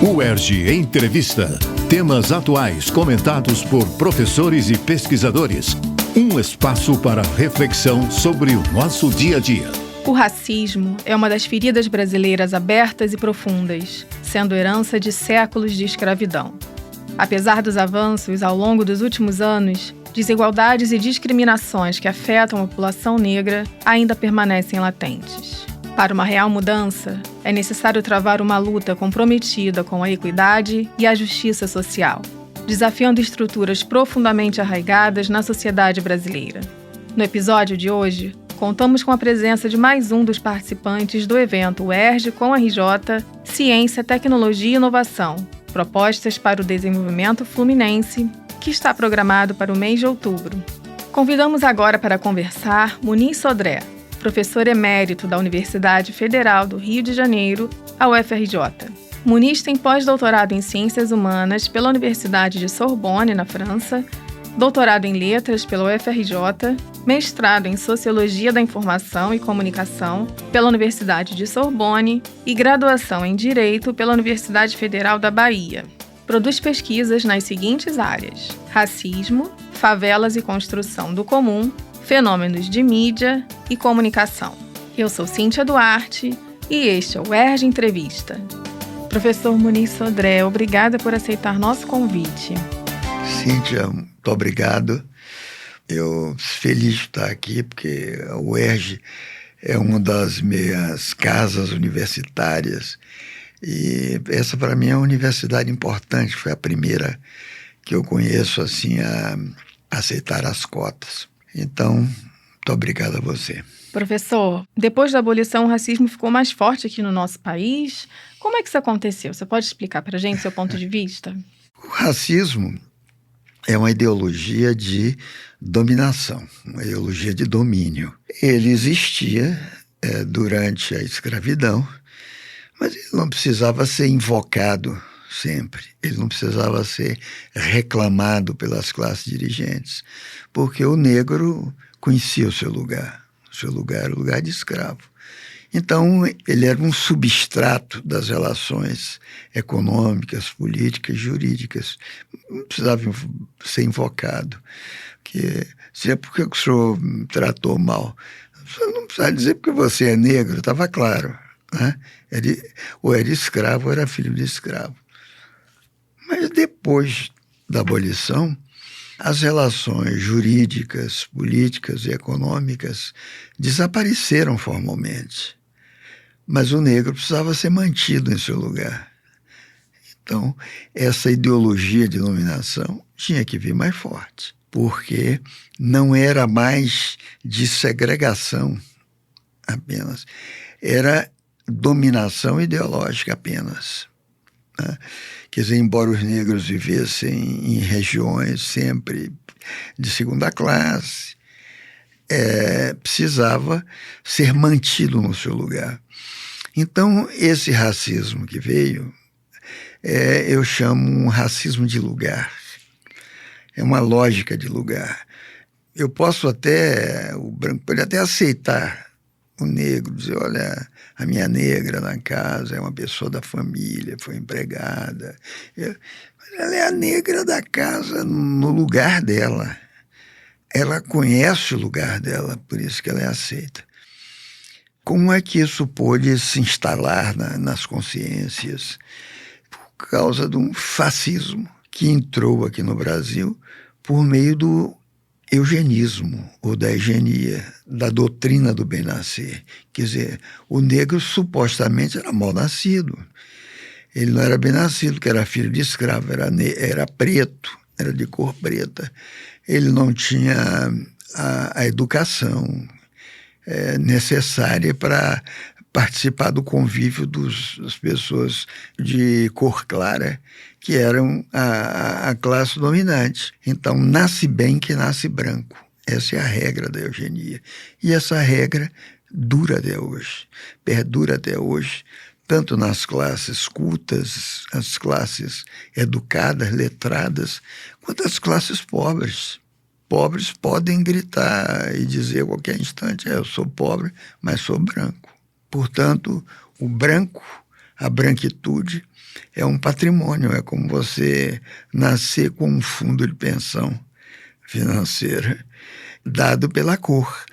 UERJ Entrevista. Temas atuais comentados por professores e pesquisadores. Um espaço para reflexão sobre o nosso dia a dia. O racismo é uma das feridas brasileiras abertas e profundas, sendo herança de séculos de escravidão. Apesar dos avanços ao longo dos últimos anos, desigualdades e discriminações que afetam a população negra ainda permanecem latentes. Para uma real mudança, é necessário travar uma luta comprometida com a equidade e a justiça social, desafiando estruturas profundamente arraigadas na sociedade brasileira. No episódio de hoje, contamos com a presença de mais um dos participantes do evento UERJ com RJ, Ciência, Tecnologia e Inovação, propostas para o desenvolvimento fluminense, que está programado para o mês de outubro. Convidamos agora para conversar Muniz Sodré, professor emérito da Universidade Federal do Rio de Janeiro, a UFRJ. Muniz tem pós-doutorado em Ciências Humanas pela Universidade de Sorbonne, na França, doutorado em Letras pela UFRJ, mestrado em Sociologia da Informação e Comunicação pela Universidade de Sorbonne e graduação em Direito pela Universidade Federal da Bahia. Produz pesquisas nas seguintes áreas: racismo, favelas e construção do comum, fenômenos de mídia e comunicação. Eu sou Cíntia Duarte e este é o UERJ Entrevista. Professor Muniz Sodré, obrigada por aceitar nosso convite. Cíntia, muito obrigado. Eu feliz de estar aqui, porque a UERJ é uma das minhas casas universitárias e essa para mim é uma universidade importante, foi a primeira que eu conheço assim a aceitar as cotas. Então, muito obrigado a você. Professor, depois da abolição, o racismo ficou mais forte aqui no nosso país. Como é que isso aconteceu? Você pode explicar para a gente seu ponto de vista? O racismo é uma ideologia de dominação, uma ideologia de domínio. Ele existia durante a escravidão, mas ele não precisava ser invocado sempre. Ele não precisava ser reclamado pelas classes dirigentes, porque o negro conhecia o seu lugar. O seu lugar era o lugar de escravo. Então, ele era um substrato das relações econômicas, políticas, jurídicas. Não precisava ser invocado. Se é porque o senhor me tratou mal, você não precisa dizer porque você é negro, estava claro, né? Ou era escravo ou era filho de escravo. Mas depois da abolição, as relações jurídicas, políticas e econômicas desapareceram formalmente. Mas o negro precisava ser mantido em seu lugar. Então, essa ideologia de dominação tinha que vir mais forte, porque não era mais de segregação apenas, era dominação ideológica apenas. Quer dizer, embora os negros vivessem em regiões sempre de segunda classe, precisava ser mantido no seu lugar. Então, esse racismo que veio, eu chamo um racismo de lugar. É uma lógica de lugar. O branco pode até aceitar o negro, dizer, olha, a minha negra na casa é uma pessoa da família, foi empregada. Mas ela é a negra da casa no lugar dela. Ela conhece o lugar dela, por isso que ela é aceita. Como é que isso pôde se instalar nas consciências? Por causa de um fascismo que entrou aqui no Brasil por meio do eugenismo, ou da eugenia, da doutrina do bem-nascer. Quer dizer, o negro supostamente era mal nascido. Ele não era bem nascido, porque era filho de escravo, era preto, era de cor preta. Ele não tinha a educação necessária para participar do convívio das pessoas de cor clara, que eram a classe dominante. Então, nasce bem que nasce branco. Essa é a regra da eugenia. E essa regra dura até hoje, perdura até hoje, tanto nas classes cultas, as classes educadas, letradas, quanto as classes pobres. Pobres podem gritar e dizer a qualquer instante, eu sou pobre, mas sou branco. Portanto, o branco A branquitude é um patrimônio, é como você nascer com um fundo de pensão financeira dado pela cor.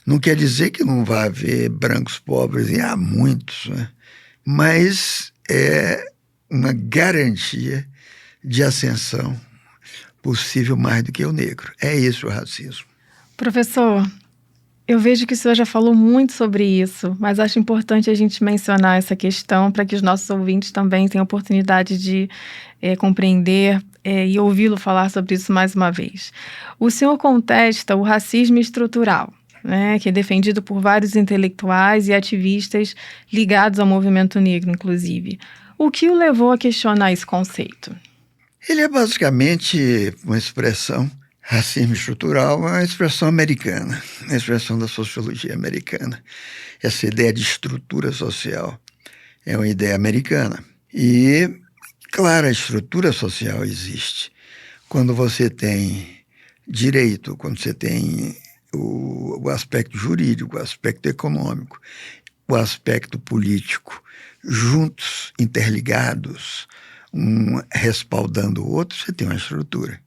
Não quer dizer que não vai haver brancos pobres, e há muitos, né? Mas é uma garantia de ascensão possível mais do que o negro. É isso o racismo. Professor, eu vejo que o senhor já falou muito sobre isso, mas acho importante a gente mencionar essa questão para que os nossos ouvintes também tenham oportunidade de compreender e ouvi-lo falar sobre isso mais uma vez. O senhor contesta o racismo estrutural, né, que é defendido por vários intelectuais e ativistas ligados ao movimento negro, inclusive. O que o levou a questionar esse conceito? Ele é basicamente uma expressão, racismo estrutural, uma expressão americana, uma expressão da sociologia americana. Essa ideia de estrutura social é uma ideia americana. E, claro, a estrutura social existe. Quando você tem direito, quando você tem o aspecto jurídico, o aspecto econômico, o aspecto político, juntos, interligados, um respaldando o outro, você tem uma estrutura.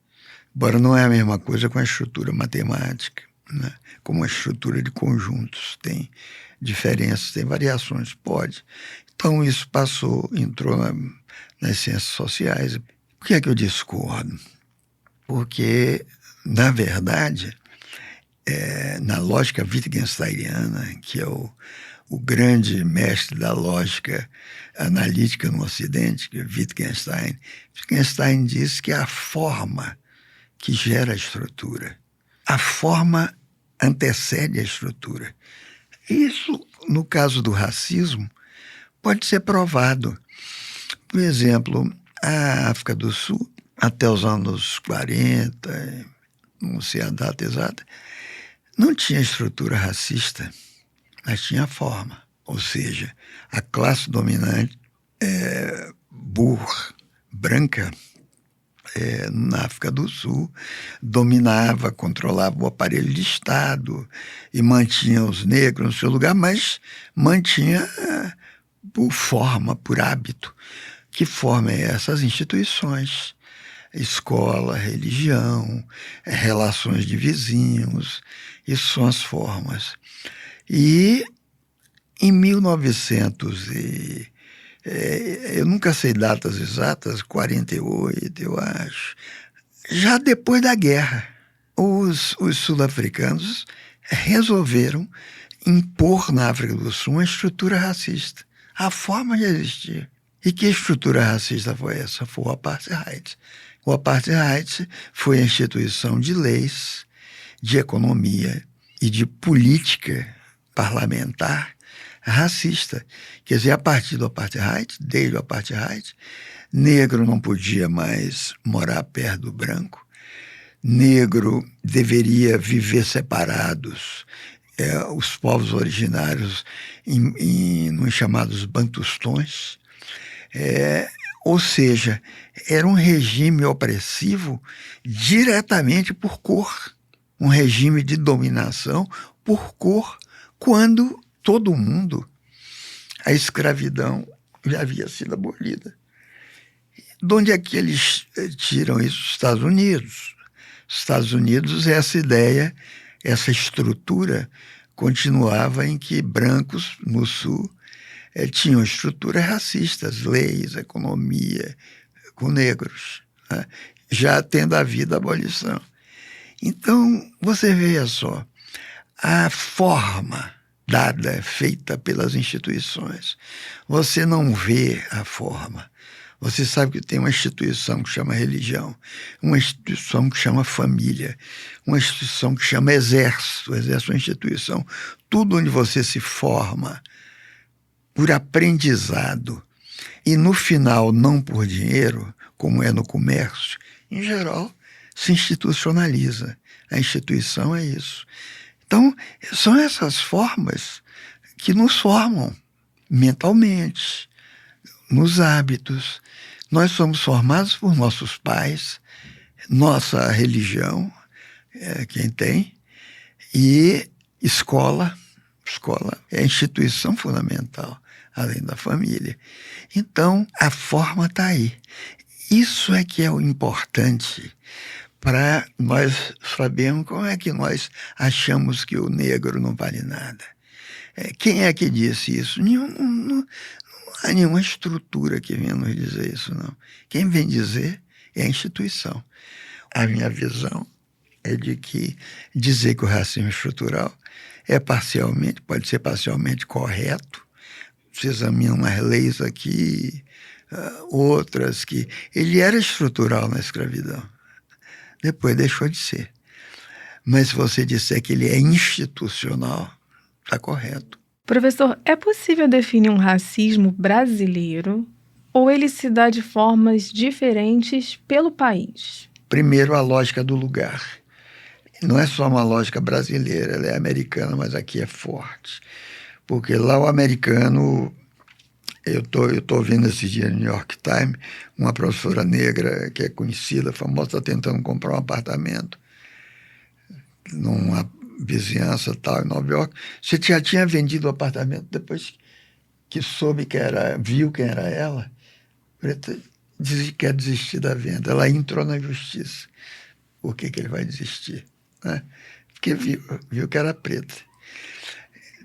Embora não é a mesma coisa com a estrutura matemática, né? Como a estrutura de conjuntos. Tem diferenças, tem variações, pode. Então isso entrou nas ciências sociais. Por que é que eu discordo? Porque, na verdade, na lógica wittgensteiniana, que é o grande mestre da lógica analítica no Ocidente, que é Wittgenstein. Wittgenstein diz que é a forma que gera a estrutura. A forma antecede a estrutura. Isso, no caso do racismo, pode ser provado. Por exemplo, a África do Sul, até os anos 40, não sei a data exata, não tinha estrutura racista, mas tinha forma. Ou seja, a classe dominante branca, na África do Sul, dominava, controlava o aparelho de Estado e mantinha os negros no seu lugar, mas mantinha por forma, por hábito. Que forma é essa? As instituições. Escola, religião, relações de vizinhos, isso são as formas. E em 1900 eu nunca sei datas exatas, 48, eu acho, já depois da guerra, os sul-africanos resolveram impor na África do Sul uma estrutura racista. A forma de existir. E que estrutura racista foi essa? Foi o apartheid. O apartheid foi a instituição de leis, de economia e de política parlamentar racista. Quer dizer, a partir do apartheid, desde o apartheid, negro não podia mais morar perto do branco, negro deveria viver separados, os povos originários nos chamados bantustões, ou seja, era um regime opressivo diretamente por cor, um regime de dominação por cor, quando todo mundo, a escravidão já havia sido abolida. De onde é que eles tiram isso? Dos Estados Unidos. Os Estados Unidos, essa ideia, essa estrutura continuava em que brancos no Sul tinham estruturas racistas, leis, economia, com negros, né? Já tendo havido a abolição. Então, você veja só, a forma dada, feita pelas instituições, você não vê a forma. Você sabe que tem uma instituição que chama religião, uma instituição que chama família, uma instituição que chama exército. O exército é uma instituição. Tudo onde você se forma por aprendizado e, no final, não por dinheiro, como é no comércio, em geral, se institucionaliza. A instituição é isso. Então, são essas formas que nos formam mentalmente, nos hábitos. Nós somos formados por nossos pais, nossa religião, quem tem, e escola. Escola é a instituição fundamental além da família. Então, a forma está aí. Isso é que é o importante para nós sabermos como é que nós achamos que o negro não vale nada. Quem é que disse isso? Não há nenhuma estrutura que venha nos dizer isso, não. Quem vem dizer é a instituição. A minha visão é de que dizer que o racismo estrutural pode ser parcialmente correto. Você examina umas leis aqui, outras que... Ele era estrutural na escravidão. Depois deixou de ser. Mas se você disser que ele é institucional, está correto. Professor, é possível definir um racismo brasileiro ou ele se dá de formas diferentes pelo país? Primeiro, a lógica do lugar. Não é só uma lógica brasileira, ela é americana, mas aqui é forte. Porque lá o americano... Eu tô vendo esse dia no New York Times, uma professora negra que é conhecida, famosa, está tentando comprar um apartamento numa vizinhança tal em Nova York. Você já tinha vendido o apartamento depois que viu quem era ela, disse que quer desistir da venda. Ela entrou na justiça. Por que ele vai desistir? Né? Porque viu que era preta.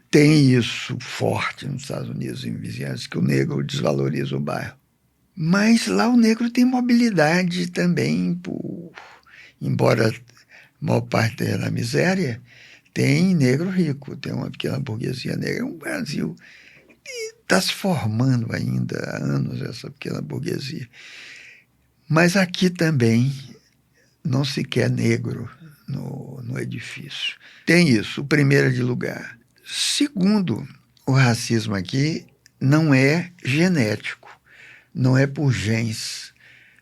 Tem isso forte nos Estados Unidos, em vizinhanças, que o negro desvaloriza o bairro. Mas lá o negro tem mobilidade também, embora a maior parte esteja na miséria, tem negro rico, tem uma pequena burguesia negra. O Brasil está se formando ainda há anos essa pequena burguesia. Mas aqui também não se quer negro no edifício. Tem isso, o primeiro é de lugar. Segundo, o racismo aqui não é genético, não é por genes,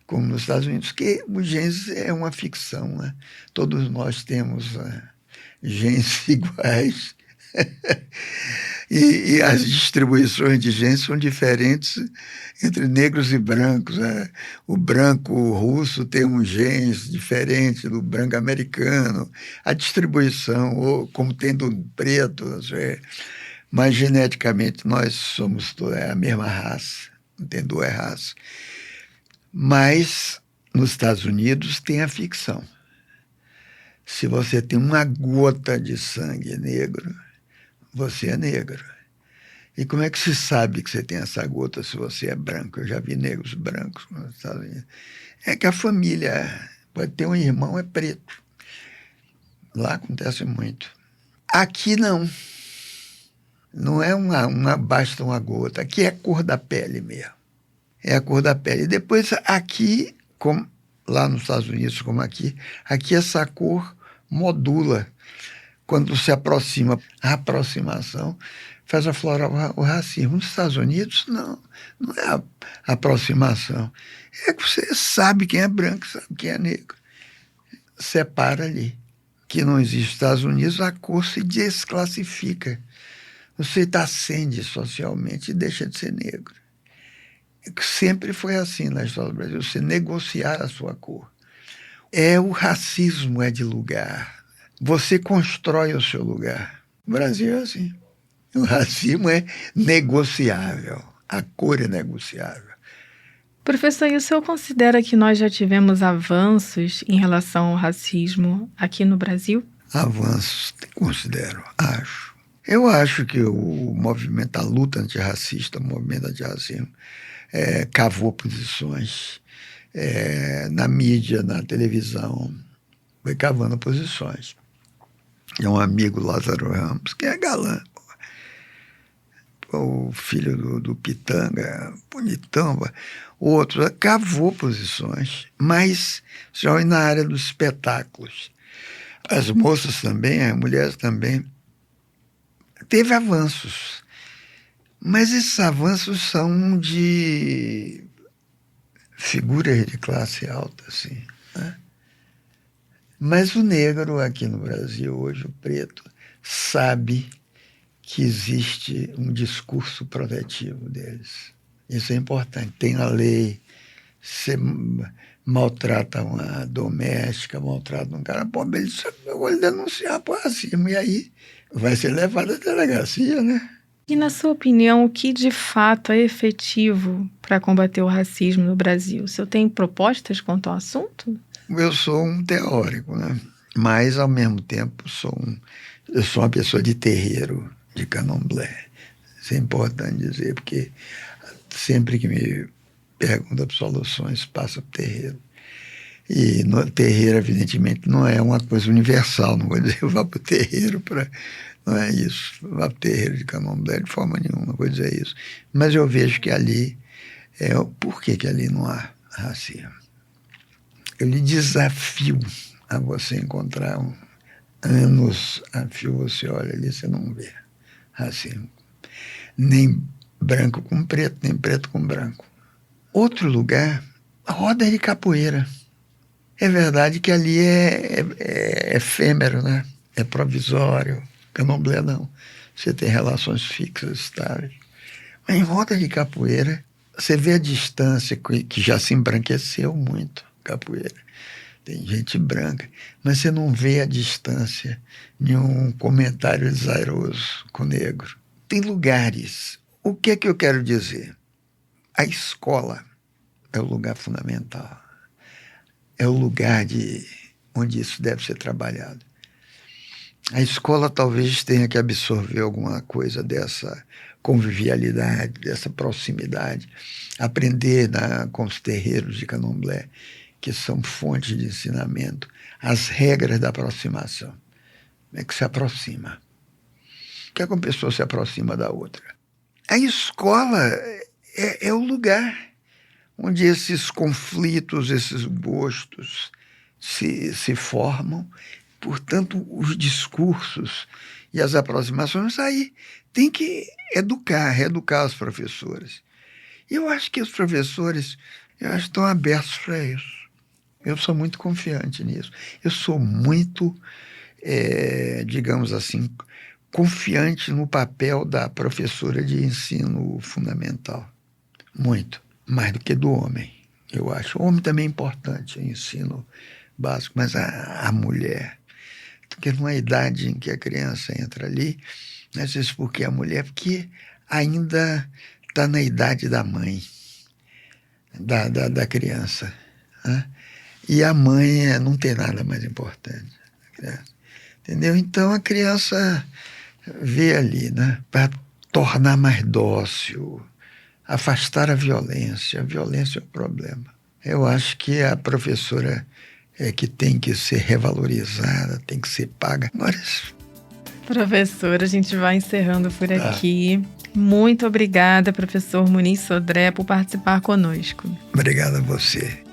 como nos Estados Unidos, que o genes é uma ficção, né? Todos nós temos genes iguais e as distribuições de genes são diferentes entre negros e brancos. O branco russo tem um genes diferente do branco americano, a distribuição, ou como tem do preto, mas geneticamente nós somos a mesma raça, não tem duas raças. Mas nos Estados Unidos tem a ficção. Se você tem uma gota de sangue negro, você é negro. E como é que se sabe que você tem essa gota se você é branco? Eu já vi negros brancos nos Estados Unidos. É que a família pode ter um irmão, é preto. Lá acontece muito. Aqui não. Não é basta uma gota. Aqui é a cor da pele mesmo. É a cor da pele. E depois aqui, como lá nos Estados Unidos, como aqui essa cor modula. Quando se aproxima, a aproximação faz aflorar o racismo. Nos Estados Unidos, não é a aproximação. É que você sabe quem é branco, sabe quem é negro. Separa ali. Que não existe nos Estados Unidos, a cor se desclassifica. Você ascende socialmente e deixa de ser negro. Sempre foi assim na história do Brasil, você negociar a sua cor. O racismo é de lugar. Você constrói o seu lugar. O Brasil é assim. O racismo é negociável. A cor é negociável. Professor, e o senhor considera que nós já tivemos avanços em relação ao racismo aqui no Brasil? Avanços, considero, acho. Eu acho que o movimento, a luta antirracista, o movimento antirracismo, cavou posições na mídia, na televisão, foi cavando posições. É um amigo, Lázaro Ramos, que é galã. O filho do Pitanga, bonitão. Outro cavou posições, mas já na área dos espetáculos. As moças também, as mulheres também. Teve avanços, mas esses avanços são de figuras de classe alta, assim, né? Mas o negro aqui no Brasil, hoje o preto, sabe que existe um discurso protetivo deles. Isso é importante. Tem a lei, você maltrata uma doméstica, maltrata um cara, pobre, eu vou lhe denunciar por racismo, e aí vai ser levado à delegacia, né? E, na sua opinião, o que de fato é efetivo para combater o racismo no Brasil? O senhor tem propostas quanto ao assunto? Eu sou um teórico, né? Mas, ao mesmo tempo, eu sou uma pessoa de terreiro, de candomblé. Isso é importante dizer, porque sempre que me perguntam soluções, passa para o terreiro. E no terreiro, evidentemente, não é uma coisa universal. Não vou dizer, eu vá para o terreiro para... Não é isso. Vá para o terreiro de candomblé de forma nenhuma, não vou dizer isso. Mas eu vejo que ali... Por que ali não há racismo? Eu lhe desafio a você encontrar anos a fio, você olha ali, você não vê racismo. Nem branco com preto, nem preto com branco. Outro lugar, a roda de capoeira. É verdade que ali é efêmero, né? É provisório. Candomblé não. Você tem relações fixas, estáveis. Mas em roda de capoeira, você vê a distância que já se embranqueceu muito, capoeira. Tem gente branca, mas você não vê a distância, nenhum comentário desairoso com o negro. Tem lugares. O que é que eu quero dizer? A escola é o lugar fundamental. É o lugar onde isso deve ser trabalhado. A escola talvez tenha que absorver alguma coisa dessa convivialidade, dessa proximidade. Aprender com os terreiros de candomblé, que são fontes de ensinamento, as regras da aproximação. Como é que se aproxima? Como é que uma pessoa se aproxima da outra? A escola é o lugar onde esses conflitos, esses gostos se formam. Portanto, os discursos e as aproximações aí tem que reeducar os professores. E eu acho que os professores estão abertos para isso. Eu sou muito confiante nisso. Eu sou muito, digamos assim, confiante no papel da professora de ensino fundamental. Muito. Mais do que do homem, eu acho. O homem também é importante em ensino básico, mas a mulher, porque numa idade em que a criança entra ali, às vezes porque a mulher, porque ainda está na idade da mãe, da criança, né? E a mãe não tem nada mais importante, entendeu? Então a criança vê ali, né, para tornar mais dócil, afastar a violência. A violência é o problema. Eu acho que a professora que tem que ser revalorizada, tem que ser paga. Professor, a gente vai encerrando por aqui. Muito obrigada, professor Muniz Sodré, por participar conosco. Obrigado a você.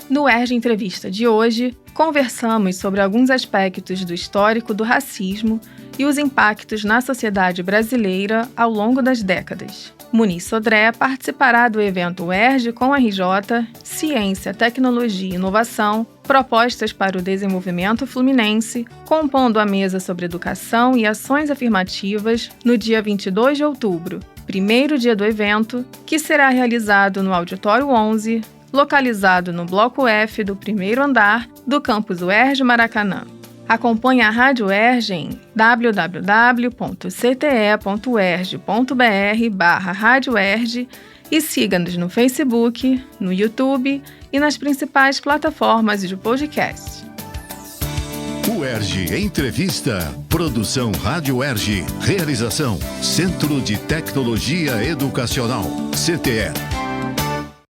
No UERJ Entrevista de hoje, conversamos sobre alguns aspectos do histórico do racismo e os impactos na sociedade brasileira ao longo das décadas. Muniz Sodré participará do evento UERJ com RJ, Ciência, Tecnologia e Inovação, Propostas para o Desenvolvimento Fluminense, compondo a mesa sobre educação e ações afirmativas no dia 22 de outubro, primeiro dia do evento, que será realizado no Auditório 11, localizado no Bloco F do primeiro andar do campus UERJ Maracanã. Acompanhe a Rádio UERJ em www.cte.uerj.br/Rádio UERJ e siga-nos no Facebook, no YouTube e nas principais plataformas de podcast. UERJ Entrevista. Produção Rádio UERJ. Realização Centro de Tecnologia Educacional, CTE.